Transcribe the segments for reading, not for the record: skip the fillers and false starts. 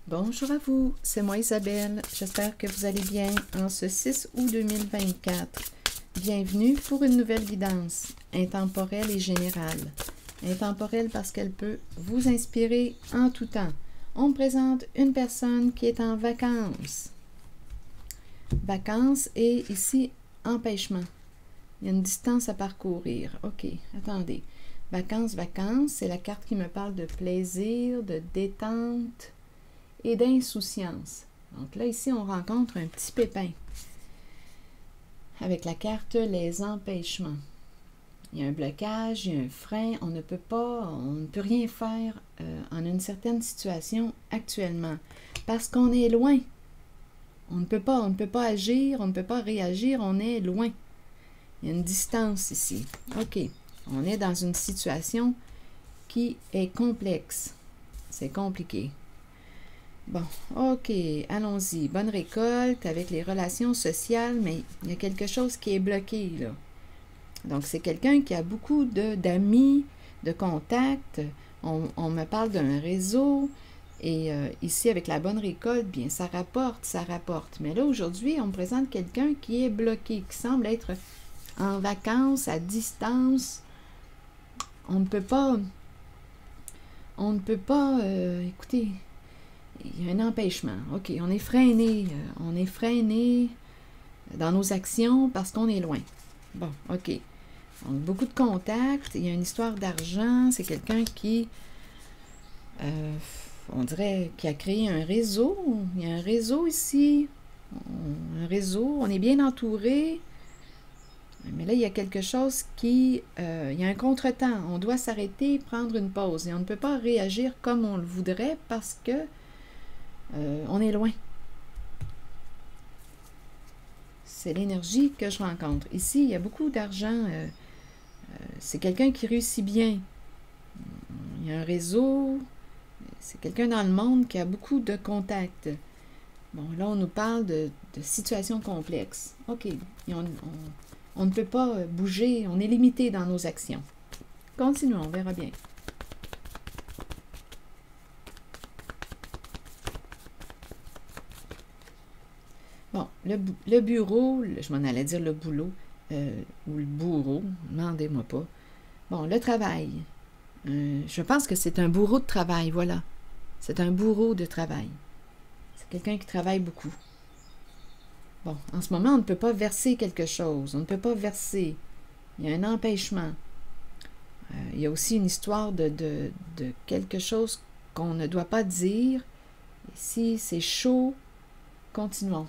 Bonjour à vous, c'est moi Isabelle. J'espère que vous allez bien en ce 6 août 2024. Bienvenue pour une nouvelle guidance, intemporelle et générale. Intemporelle parce qu'elle peut vous inspirer en tout temps. On me présente une personne qui est en vacances. Vacances et ici, empêchement. Il y a une distance à parcourir. OK, attendez. Vacances, c'est la carte qui me parle de plaisir, de détente et d'insouciance. Donc là, ici, on rencontre un petit pépin. Avec la carte les empêchements. Il y a un blocage, il y a un frein, on ne peut rien faire en une certaine situation actuellement. Parce qu'on est loin. On ne peut pas agir, on ne peut pas réagir, on est loin. Il y a une distance ici. OK. On est dans une situation qui est complexe. C'est compliqué. Bon, OK, allons-y. Bonne récolte avec les relations sociales, mais il y a quelque chose qui est bloqué, là. Donc, c'est quelqu'un qui a beaucoup d'amis, de contacts. On me parle d'un réseau. Et ici, avec la bonne récolte, bien, ça rapporte. Mais là, aujourd'hui, on me présente quelqu'un qui est bloqué, qui semble être en vacances, à distance. On ne peut pas, écoutez, il y a un empêchement. OK, on est freiné dans nos actions parce qu'on est loin. Bon, OK. Donc, beaucoup de contacts, il y a une histoire d'argent, c'est quelqu'un qui, on dirait, qui a créé un réseau. Il y a un réseau ici, on est bien entouré. Mais là, il y a quelque chose il y a un contretemps. On doit s'arrêter, prendre une pause. Et on ne peut pas réagir comme on le voudrait parce que on est loin. C'est l'énergie que je rencontre. Ici, il y a beaucoup d'argent. C'est quelqu'un qui réussit bien. Il y a un réseau. C'est quelqu'un dans le monde qui a beaucoup de contacts. Bon, là, on nous parle de situations complexes. OK. Et on ne peut pas bouger. On est limité dans nos actions. Continuons, on verra bien. Bon, le bureau, je m'en allais dire le boulot, ou le bourreau, demandez-moi pas. Bon, le travail. Je pense que c'est un bourreau de travail, voilà. C'est un bourreau de travail. C'est quelqu'un qui travaille beaucoup. Bon, en ce moment, on ne peut pas verser quelque chose. On ne peut pas verser. Il y a un empêchement. Il y a aussi une histoire de quelque chose qu'on ne doit pas dire. Ici, c'est chaud. Continuons.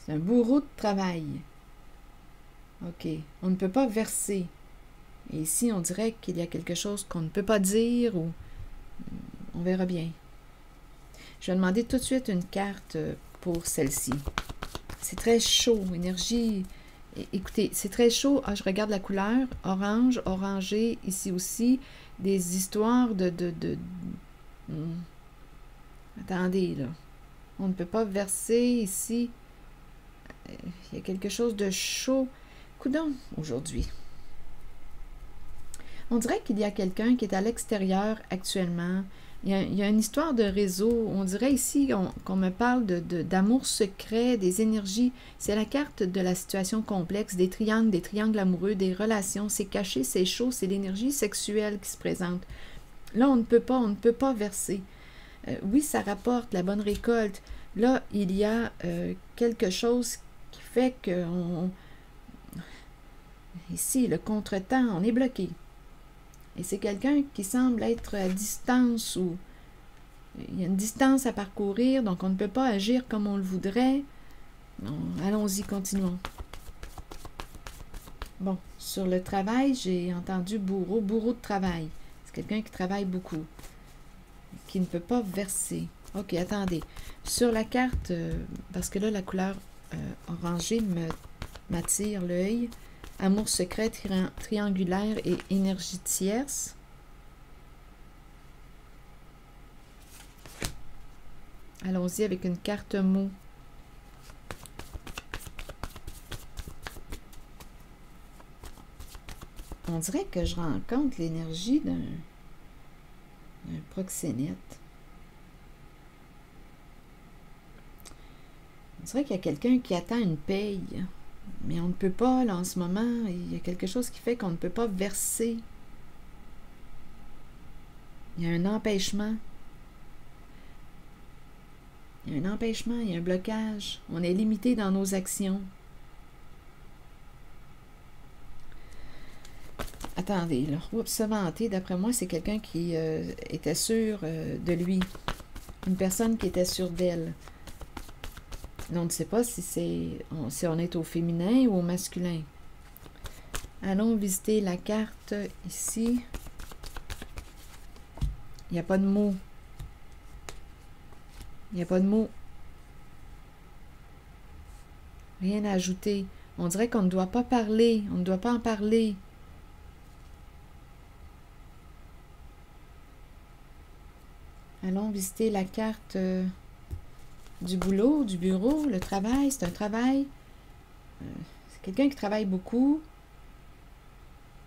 C'est un bourreau de travail. OK. On ne peut pas verser. Et ici, on dirait qu'il y a quelque chose qu'on ne peut pas dire ou on verra bien. Je vais demander tout de suite une carte pour celle-ci. C'est très chaud, énergie. Écoutez, c'est très chaud. Ah, je regarde la couleur. Orange, orangé, ici aussi. Des histoires Attendez, là. On ne peut pas verser ici. Il y a quelque chose de chaud. Coudonc, aujourd'hui. On dirait qu'il y a quelqu'un qui est à l'extérieur actuellement. Il y a une histoire de réseau. On dirait ici qu'on me parle d'amour secret, des énergies. C'est la carte de la situation complexe, des triangles amoureux, des relations. C'est caché, c'est chaud, c'est l'énergie sexuelle qui se présente. Là, on ne peut pas verser. Oui, ça rapporte la bonne récolte. Là, il y a quelque chose qui fait que ici, le contretemps, on est bloqué. Et c'est quelqu'un qui semble être à distance ou il y a une distance à parcourir, donc on ne peut pas agir comme on le voudrait. Allons-y, continuons. Bon, sur le travail, j'ai entendu bourreau de travail. C'est quelqu'un qui travaille beaucoup, qui ne peut pas verser. OK, attendez. Sur la carte, parce que là, la couleur orangée m'attire l'œil. Amour secret, triangulaire et énergie tierce. Allons-y avec une carte mot. On dirait que je rencontre l'énergie d'un proxénète. On dirait qu'il y a quelqu'un qui attend une paye, mais on ne peut pas, là, en ce moment. Il y a quelque chose qui fait qu'on ne peut pas verser. Il y a un empêchement. Il y a un empêchement, il y a un blocage. On est limité dans nos actions. Attendez, là. Oups, se vanter, d'après moi, c'est quelqu'un qui était sûr de lui. Une personne qui était sûre d'elle. On ne sait pas si on est au féminin ou au masculin. Allons visiter la carte ici. Il n'y a pas de mots. Il n'y a pas de mots. Rien à ajouter. On dirait qu'on ne doit pas parler. On ne doit pas en parler. Allons visiter la carte du boulot, du bureau, le travail. C'est un travail. C'est quelqu'un qui travaille beaucoup.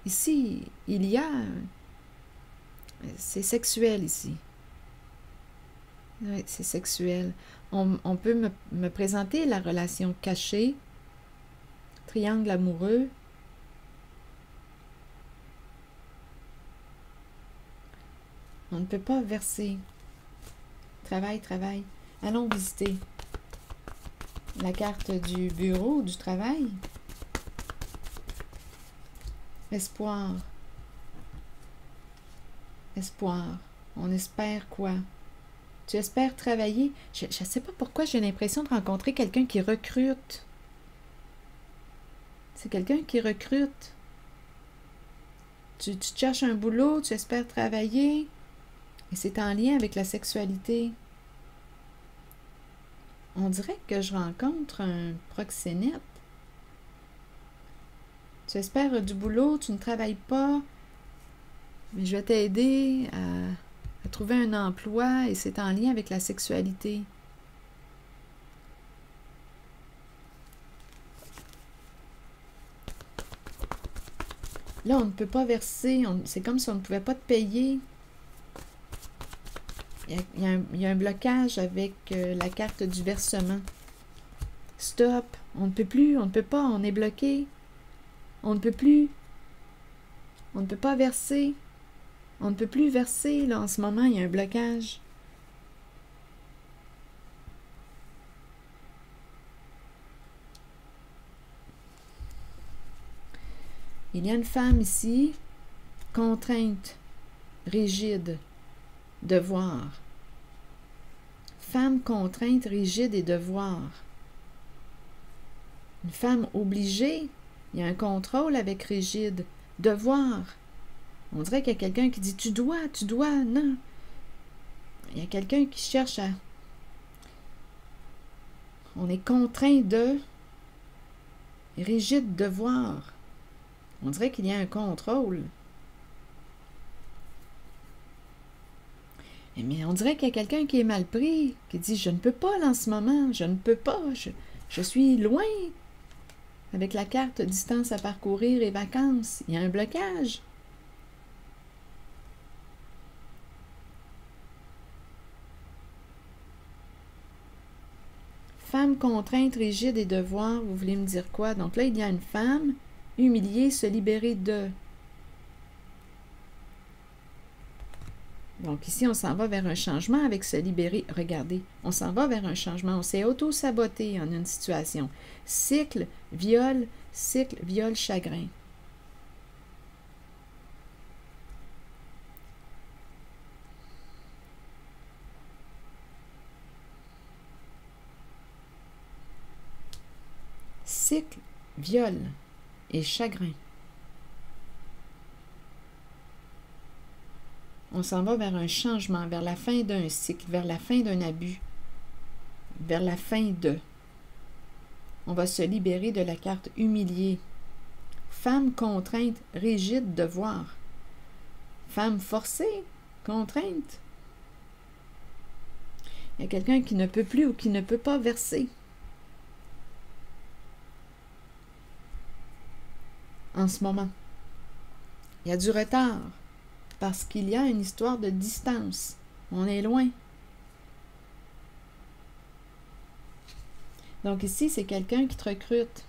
Ici, il y a... C'est sexuel ici. Oui, c'est sexuel. On peut me présenter la relation cachée. Triangle amoureux. On ne peut pas verser. Travail, travail. Allons visiter la carte du bureau, du travail. Espoir. Espoir. On espère quoi? Tu espères travailler? Je ne sais pas pourquoi j'ai l'impression de rencontrer quelqu'un qui recrute. C'est quelqu'un qui recrute. Tu cherches un boulot, tu espères travailler. Et c'est en lien avec la sexualité. On dirait que je rencontre un proxénète. Tu espères du boulot, tu ne travailles pas, mais je vais t'aider à trouver un emploi et c'est en lien avec la sexualité. Là, on ne peut pas verser, c'est comme si on ne pouvait pas te payer. Il y a un blocage avec la carte du versement. Stop, on ne peut plus, on ne peut pas, on est bloqué. On ne peut plus. On ne peut pas verser. On ne peut plus verser, là, en ce moment, il y a un blocage. Il y a une femme ici, contrainte, rigide, devoir. Femme contrainte, rigide et devoir. Une femme obligée, il y a un contrôle avec rigide, devoir. On dirait qu'il y a quelqu'un qui dit tu dois, non. Il y a quelqu'un qui cherche à... On est contraint de... Rigide, devoir. On dirait qu'il y a un contrôle. Mais on dirait qu'il y a quelqu'un qui est mal pris, qui dit je ne peux pas là, en ce moment, je ne peux pas, je suis loin. Avec la carte distance à parcourir et vacances, il y a un blocage. Femme contrainte, rigide et devoir, vous voulez me dire quoi? Donc là, il y a une femme humiliée, se libérer de. Donc ici, on s'en va vers un changement avec se libérer. Regardez, on s'en va vers un changement. On s'est auto-saboté en une situation. Cycle, viol, chagrin. Cycle, viol et chagrin. On s'en va vers un changement, vers la fin d'un cycle, vers la fin d'un abus, vers la fin de. On va se libérer de la carte humiliée. Femme contrainte, rigide, devoir. Femme forcée, contrainte. Il y a quelqu'un qui ne peut plus ou qui ne peut pas verser. En ce moment. Il y a du retard. Parce qu'il y a une histoire de distance. On est loin. Donc ici, c'est quelqu'un qui te recrute.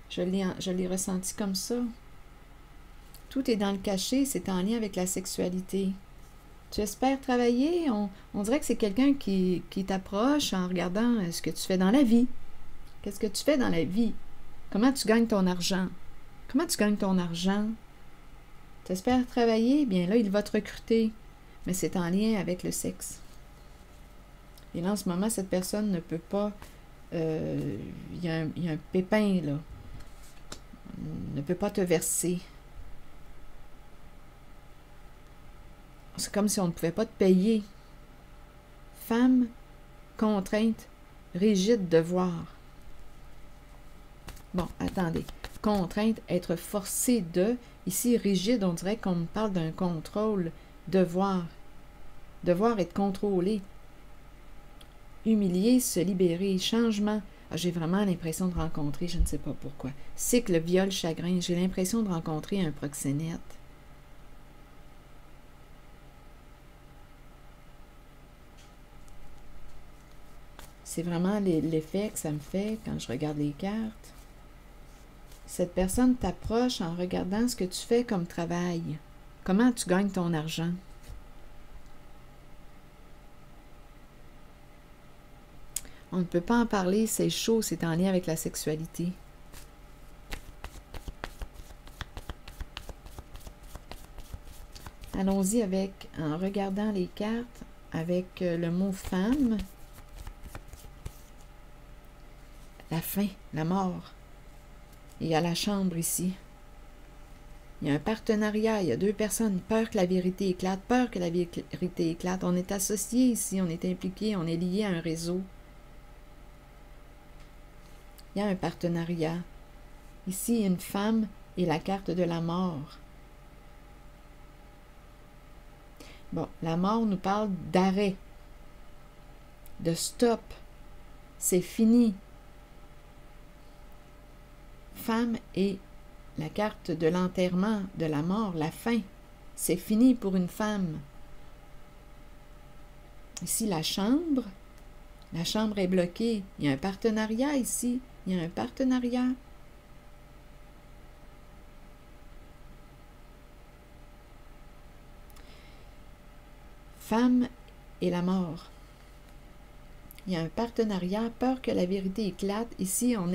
Je l'ai ressenti comme ça. Tout est dans le caché, c'est en lien avec la sexualité. Tu espères travailler, on dirait que c'est quelqu'un qui t'approche en regardant ce que tu fais dans la vie. Qu'est-ce que tu fais dans la vie? Comment tu gagnes ton argent? Comment tu gagnes ton argent? Tu espères travailler? Bien là, il va te recruter. Mais c'est en lien avec le sexe. Et là, en ce moment, cette personne ne peut pas... il y a un pépin, là. Ne peut pas te verser. C'est comme si on ne pouvait pas te payer. Femme, contrainte, rigide, devoir. Bon, attendez. Contrainte, être forcé de. Ici, rigide, on dirait qu'on me parle d'un contrôle. Devoir. Devoir être contrôlé. Humilier, se libérer. Changement. Ah, j'ai vraiment l'impression de rencontrer, je ne sais pas pourquoi. Cycle, viol, chagrin. J'ai l'impression de rencontrer un proxénète. C'est vraiment l'effet que ça me fait quand je regarde les cartes. Cette personne t'approche en regardant ce que tu fais comme travail. Comment tu gagnes ton argent? On ne peut pas en parler, c'est chaud, c'est en lien avec la sexualité. Allons-y avec, en regardant les cartes, avec le mot femme. La fin, la mort. Il y a la chambre ici. Il y a un partenariat, il y a deux personnes. Peur que la vérité éclate, peur que la vérité éclate. On est associés ici, on est impliqués, on est liés à un réseau. Il y a un partenariat. Ici, une femme et la carte de la mort. Bon, la mort nous parle d'arrêt, de stop. C'est fini. Femme et la carte de l'enterrement, de la mort, la fin. C'est fini pour une femme. Ici, la chambre. La chambre est bloquée. Il y a un partenariat ici. Il y a un partenariat. Femme et la mort. Il y a un partenariat, peur que la vérité éclate. Ici, on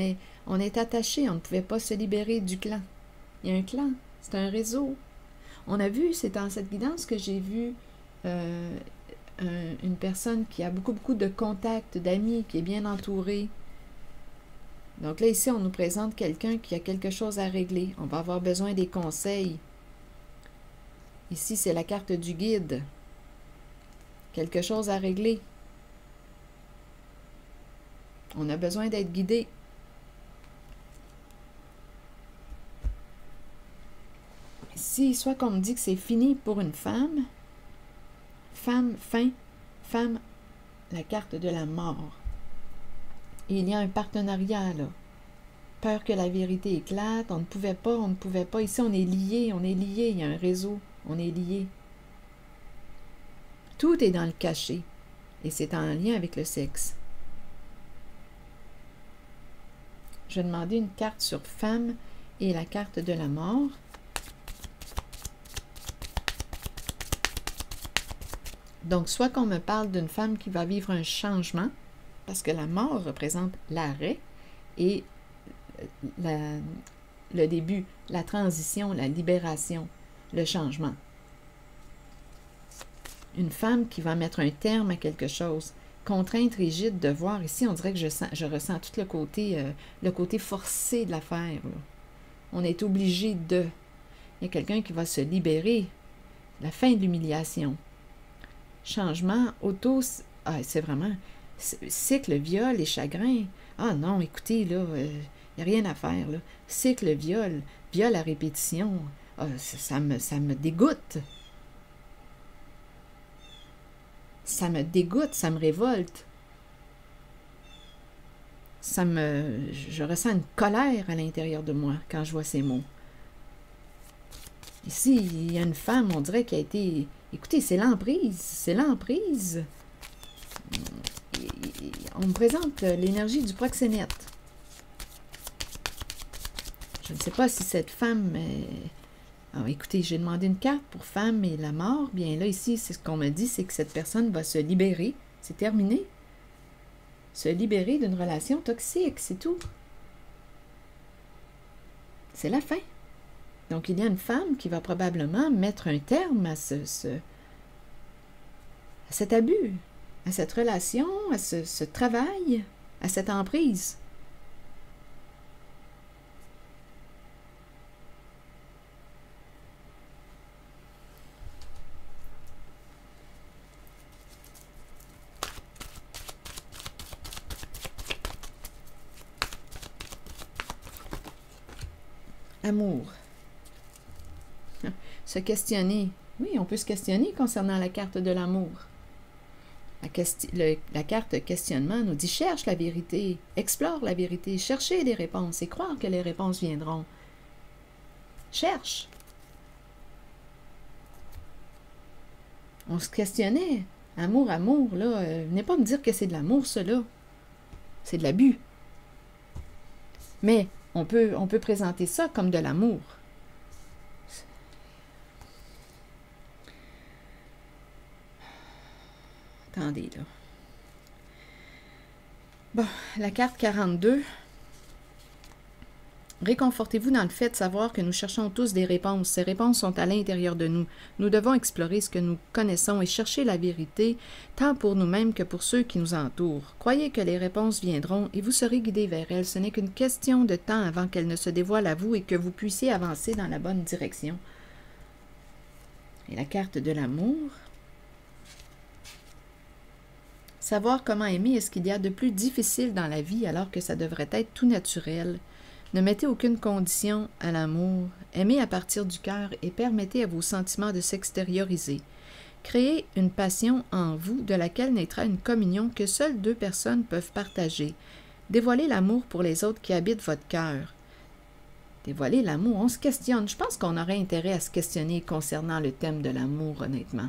est attaché, on ne pouvait pas se libérer du clan. Il y a un clan, c'est un réseau. On a vu, c'est dans cette guidance que j'ai vu une personne qui a beaucoup de contacts, d'amis, qui est bien entourée. Donc là, ici, on nous présente quelqu'un qui a quelque chose à régler. On va avoir besoin des conseils. Ici, c'est la carte du guide. Quelque chose à régler. On a besoin d'être guidé. Ici, soit qu'on me dit que c'est fini pour une femme, femme, fin, femme, la carte de la mort. Et il y a un partenariat, là. Peur que la vérité éclate, on ne pouvait pas. Ici, on est liés, il y a un réseau, on est liés. Tout est dans le caché, et c'est en lien avec le sexe. Je vais demander une carte sur femme et la carte de la mort. Donc, soit qu'on me parle d'une femme qui va vivre un changement, parce que la mort représente l'arrêt et le début, la transition, la libération, le changement. Une femme qui va mettre un terme à quelque chose. Contrainte, rigide, devoir. Ici, on dirait que je ressens tout le côté forcé de l'affaire. On est obligé de. Il y a quelqu'un qui va se libérer. La fin de l'humiliation. Changement, c'est vraiment cycle, viol et chagrin. Ah non, écoutez, là, il n'y a rien à faire, là. Cycle, viol à répétition. Ah, ça me dégoûte. Ça me dégoûte, ça me révolte. Je ressens une colère à l'intérieur de moi quand je vois ces mots. Ici, il y a une femme, on dirait, qui a été... Écoutez, c'est l'emprise. On me présente l'énergie du proxénète. Je ne sais pas si cette femme... Alors, écoutez, j'ai demandé une carte pour femme et la mort. Bien là, ici, c'est ce qu'on me dit, c'est que cette personne va se libérer. C'est terminé. Se libérer d'une relation toxique, c'est tout. C'est la fin. Donc, il y a une femme qui va probablement mettre un terme à cet abus, à cette relation, à ce travail, à cette emprise. Amour. Se questionner. Oui, on peut se questionner concernant la carte de l'amour. La carte questionnement nous dit « Cherche la vérité, explore la vérité, cherchez des réponses et croire que les réponses viendront. » Cherche. On se questionnait. Amour, amour, là, venez pas me dire que c'est de l'amour, cela. C'est de l'abus. Mais on peut présenter ça comme de l'amour. Attendez, là. Bon, la carte 42. Réconfortez-vous dans le fait de savoir que nous cherchons tous des réponses. Ces réponses sont à l'intérieur de nous. Nous devons explorer ce que nous connaissons et chercher la vérité, tant pour nous-mêmes que pour ceux qui nous entourent. Croyez que les réponses viendront et vous serez guidés vers elles. Ce n'est qu'une question de temps avant qu'elles ne se dévoilent à vous et que vous puissiez avancer dans la bonne direction. Et la carte de l'amour. Savoir comment aimer est ce qu'il y a de plus difficile dans la vie alors que ça devrait être tout naturel. Ne mettez aucune condition à l'amour. Aimez à partir du cœur et permettez à vos sentiments de s'extérioriser. Créez une passion en vous de laquelle naîtra une communion que seules deux personnes peuvent partager. Dévoilez l'amour pour les autres qui habitent votre cœur. Dévoilez l'amour, on se questionne. Je pense qu'on aurait intérêt à se questionner concernant le thème de l'amour, honnêtement.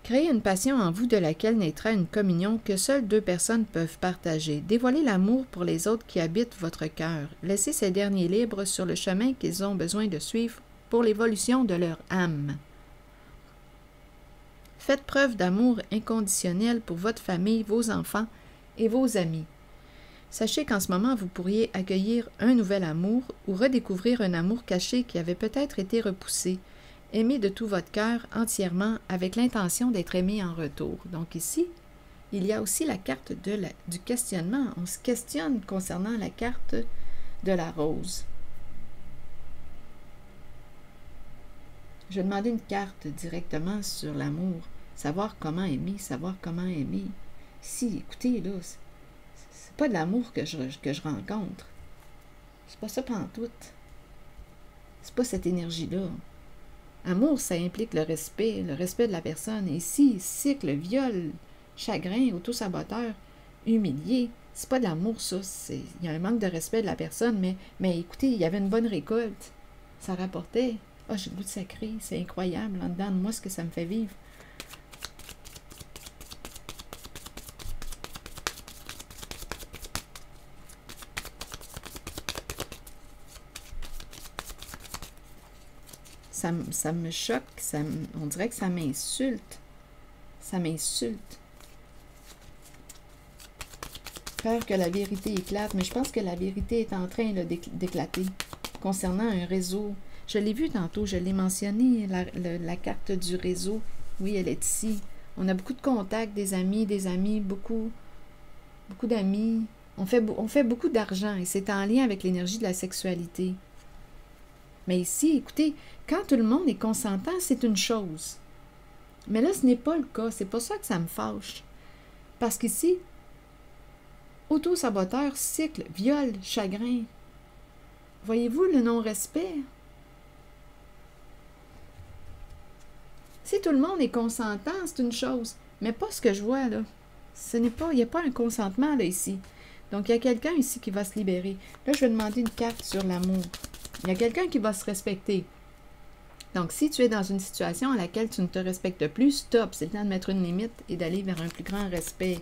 Créez une passion en vous de laquelle naîtra une communion que seules deux personnes peuvent partager. Dévoilez l'amour pour les autres qui habitent votre cœur. Laissez ces derniers libres sur le chemin qu'ils ont besoin de suivre pour l'évolution de leur âme. Faites preuve d'amour inconditionnel pour votre famille, vos enfants et vos amis. Sachez qu'en ce moment, vous pourriez accueillir un nouvel amour ou redécouvrir un amour caché qui avait peut-être été repoussé. Aimez de tout votre cœur entièrement avec l'intention d'être aimé en retour. Donc ici, il y a aussi la carte du questionnement. On se questionne concernant la carte de la rose. Je vais demander une carte directement sur l'amour. Savoir comment aimer, savoir comment aimer. Ici, écoutez, là, c'est pas de l'amour que je rencontre. C'est pas ça pantoute. C'est pas cette énergie-là. Amour, ça implique le respect de la personne. Et ici, cycle, viol, chagrin, auto-saboteur, humilié, c'est pas de l'amour, ça. Il y a un manque de respect de la personne, mais écoutez, il y avait une bonne récolte. Ça rapportait. Ah, j'ai le goût de sacré, c'est incroyable en dedans de moi ce que ça me fait vivre. Ça me choque, on dirait que ça m'insulte. Ça m'insulte. Peur que la vérité éclate, mais je pense que la vérité est en train d'éclater concernant un réseau. Je l'ai vu tantôt, je l'ai mentionné, la carte du réseau. Oui, elle est ici. On a beaucoup de contacts, des amis, beaucoup d'amis. On fait beaucoup d'argent et c'est en lien avec l'énergie de la sexualité. Mais ici, écoutez, quand tout le monde est consentant, c'est une chose. Mais là, ce n'est pas le cas. C'est pas ça que ça me fâche. Parce qu'ici, auto-saboteur, cycle, viol, chagrin. Voyez-vous le non-respect? Si tout le monde est consentant, c'est une chose. Mais pas ce que je vois, là. Il n'y a pas un consentement, là, ici. Donc, il y a quelqu'un ici qui va se libérer. Là, je vais demander une carte sur l'amour. Il y a quelqu'un qui va se respecter. Donc, si tu es dans une situation à laquelle tu ne te respectes plus, stop. C'est le temps de mettre une limite et d'aller vers un plus grand respect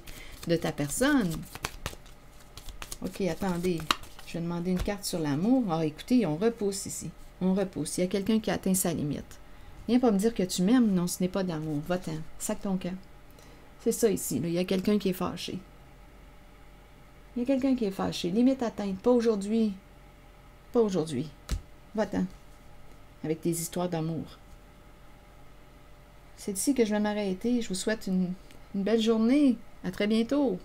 de ta personne. OK, attendez. Je vais demander une carte sur l'amour. Ah, écoutez, on repousse ici. On repousse. Il y a quelqu'un qui a atteint sa limite. Viens pas me dire que tu m'aimes. Non, ce n'est pas d'amour. Va-t'en. Sac ton camp. C'est ça ici. Là. Il y a quelqu'un qui est fâché. Il y a quelqu'un qui est fâché. Limite atteinte. Pas aujourd'hui. Pas aujourd'hui. Va-t'en. Avec tes histoires d'amour. C'est ici que je vais m'arrêter. Je vous souhaite une belle journée. À très bientôt.